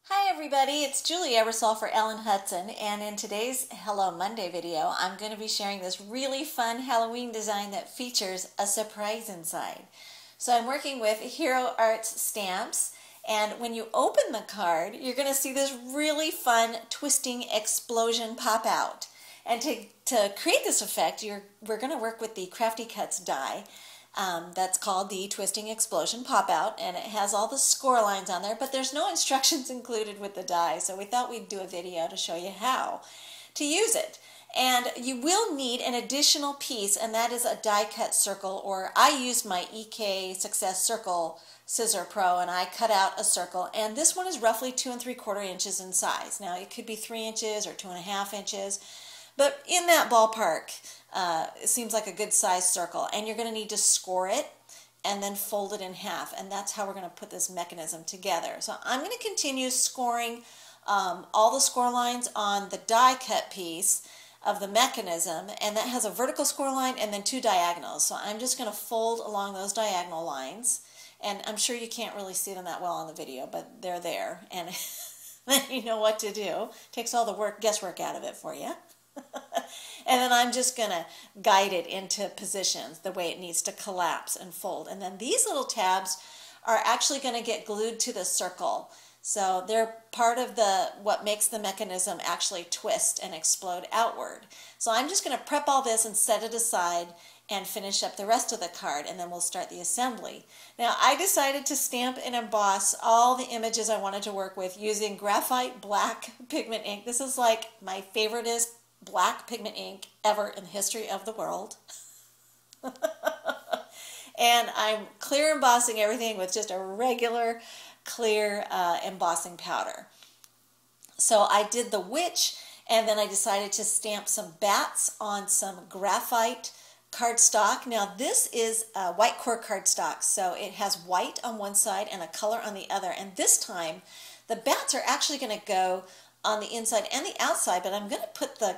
Hi everybody, it's Julie Ebersol for Ellen Hudson, and in today's Hello Monday video, I'm going to be sharing this really fun Halloween design that features a surprise inside. So I'm working with Hero Arts stamps, and when you open the card, you're going to see this really fun twisting explosion pop out. And to create this effect, we're going to work with the Crafty Cuts die. That's called the Twisting Explosion Pop Out, and it has all the score lines on there, but there's no instructions included with the die, so we thought we'd do a video to show you how to use it. And you will need an additional piece, and that is a die cut circle, or I used my EK Success Circle Scissor Pro, and I cut out a circle, and this one is roughly 2 3/4 inches in size. Now it could be 3 inches or 2.5 inches, but in that ballpark. It seems like a good size circle, and you're going to need to score it and then fold it in half, and that's how we're going to put this mechanism together. So I'm going to continue scoring all the score lines on the die cut piece of the mechanism, and that has a vertical score line and then 2 diagonals. So I'm just going to fold along those diagonal lines, and I'm sure you can't really see them that well on the video, but they're there, and then you know what to do. Takes all the guesswork out of it for you. And then I'm just going to guide it into positions the way it needs to collapse and fold. And then these little tabs are actually going to get glued to the circle. So they're part of what makes the mechanism actually twist and explode outward. So I'm just going to prep all this and set it aside and finish up the rest of the card, and then we'll start the assembly. Now I decided to stamp and emboss all the images I wanted to work with using graphite black pigment ink. This is like my favoriteest black pigment ink ever in the history of the world. And I'm clear embossing everything with just a regular clear embossing powder. So I did the witch, and then I decided to stamp some bats on some graphite cardstock. Now this is white core cardstock, so it has white on one side and a color on the other, and this time the bats are actually going to go on the inside and the outside, but I'm going to put the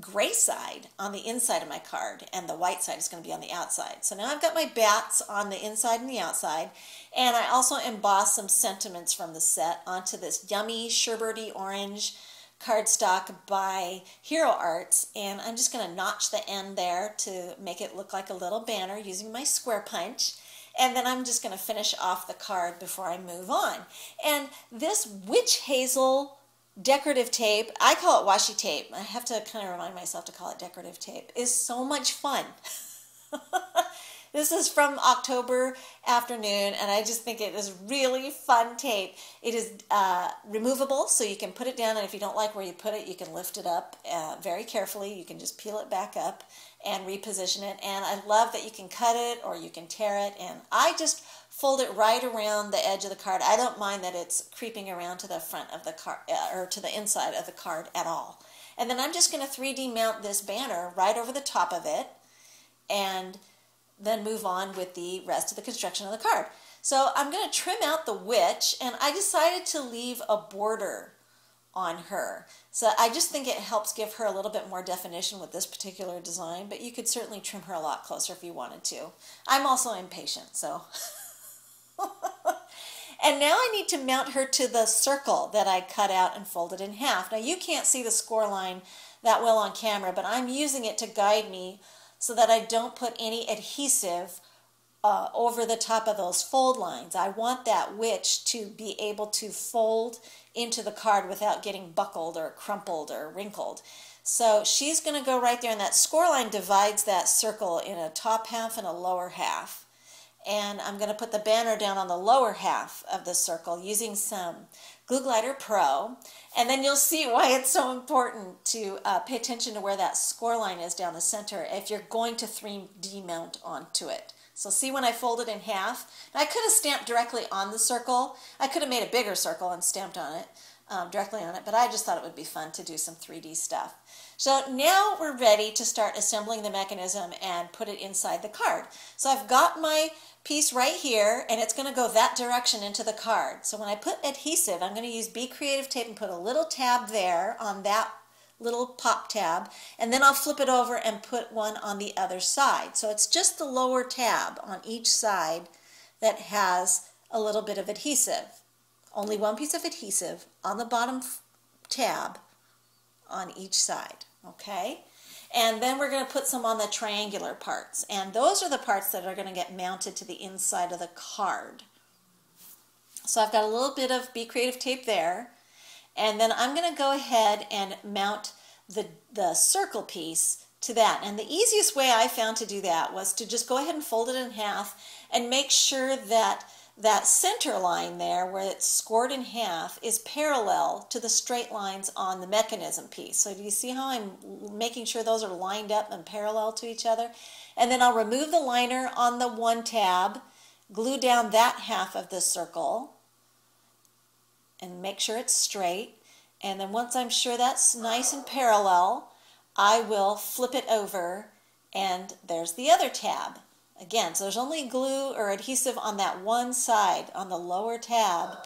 gray side on the inside of my card, and the white side is going to be on the outside. So now I've got my bats on the inside and the outside, and I also embossed some sentiments from the set onto this yummy sherbety orange cardstock by Hero Arts, and I'm just going to notch the end there to make it look like a little banner using my square punch. And then I'm just going to finish off the card before I move on. And this witch hazel decorative tape, I call it washi tape. I have to kind of remind myself to call it decorative tape. Is so much fun. This is from October afternoon, and I just think it is really fun tape. It is removable, so you can put it down, and if you don't like where you put it, you can lift it up very carefully. You can just peel it back up and reposition it, and I love that you can cut it or you can tear it, and I just fold it right around the edge of the card. I don't mind that it's creeping around to the front of the card or to the inside of the card at all. And then I'm just going to 3D mount this banner right over the top of it, and then move on with the rest of the construction of the card. So I'm going to trim out the witch, and I decided to leave a border on her. So I just think it helps give her a little bit more definition with this particular design, but you could certainly trim her a lot closer if you wanted to. I'm also impatient, so. And now I need to mount her to the circle that I cut out and folded in half. Now you can't see the score line that well on camera, but I'm using it to guide me so that I don't put any adhesive over the top of those fold lines. I want that witch to be able to fold into the card without getting buckled or crumpled or wrinkled. So she's going to go right there, and that score line divides that circle in a top half and a lower half. And I'm going to put the banner down on the lower half of the circle using some Glue Glider Pro, and then you'll see why it's so important to pay attention to where that score line is down the center if you're going to 3D mount onto it. So see when I fold it in half? Now I could have stamped directly on the circle. I could have made a bigger circle and stamped on it, directly on it, but I just thought it would be fun to do some 3D stuff. So now we're ready to start assembling the mechanism and put it inside the card. So I've got my piece right here, and it's going to go that direction into the card. So when I put adhesive, I'm going to use Be Creative tape and put a little tab there on that little pop tab, and then I'll flip it over and put one on the other side. So it's just the lower tab on each side that has a little bit of adhesive. Only one piece of adhesive on the bottom tab on each side, okay? And then we're going to put some on the triangular parts, and those are the parts that are going to get mounted to the inside of the card. So I've got a little bit of Be Creative tape there, and then I'm going to go ahead and mount the circle piece to that. And the easiest way I found to do that was to just go ahead and fold it in half and make sure that that center line there where it's scored in half is parallel to the straight lines on the mechanism piece. So do you see how I'm making sure those are lined up and parallel to each other? And then I'll remove the liner on the one tab, glue down that half of the circle, and make sure it's straight. And then once I'm sure that's nice and parallel, I will flip it over, and there's the other tab. Again, so there's only glue or adhesive on that one side, on the lower tab,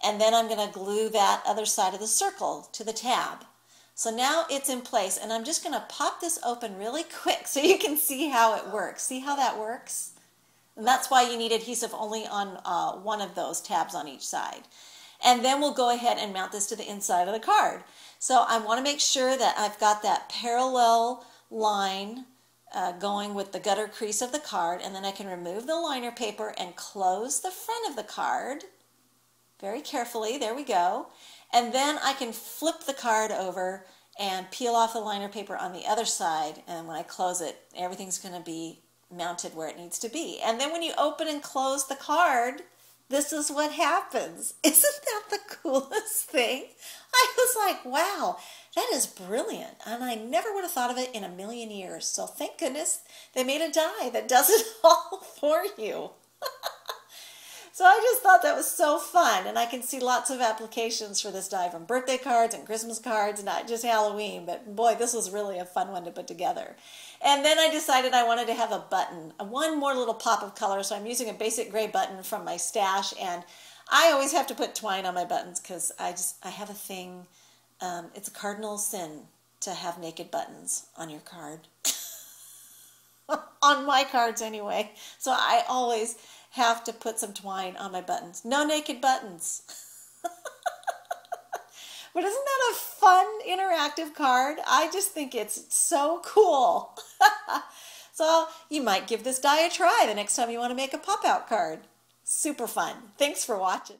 and then I'm going to glue that other side of the circle to the tab. So now it's in place, and I'm just going to pop this open really quick so you can see how it works. See how that works? And that's why you need adhesive only on one of those tabs on each side. And then we'll go ahead and mount this to the inside of the card. So I want to make sure that I've got that parallel line going with the gutter crease of the card, and then I can remove the liner paper and close the front of the card very carefully. There we go. And then I can flip the card over and peel off the liner paper on the other side, and when I close it, everything's going to be mounted where it needs to be. And then when you open and close the card, this is what happens. Isn't that the coolest thing? I was like, wow, that is brilliant. And I never would have thought of it in a million years. So thank goodness they made a die that does it all for you. So I just thought that was so fun. And I can see lots of applications for this die from birthday cards and Christmas cards, not just Halloween. But boy, this was really a fun one to put together. And then I decided I wanted to have a button, one more little pop of color. So I'm using a basic gray button from my stash. And I always have to put twine on my buttons because I have a thing. It's a cardinal sin to have naked buttons on your card. On my cards anyway. So I always have to put some twine on my buttons. No naked buttons. But isn't that a fun interactive card? I just think it's so cool. So you might give this die a try the next time you want to make a pop-out card. Super fun. Thanks for watching.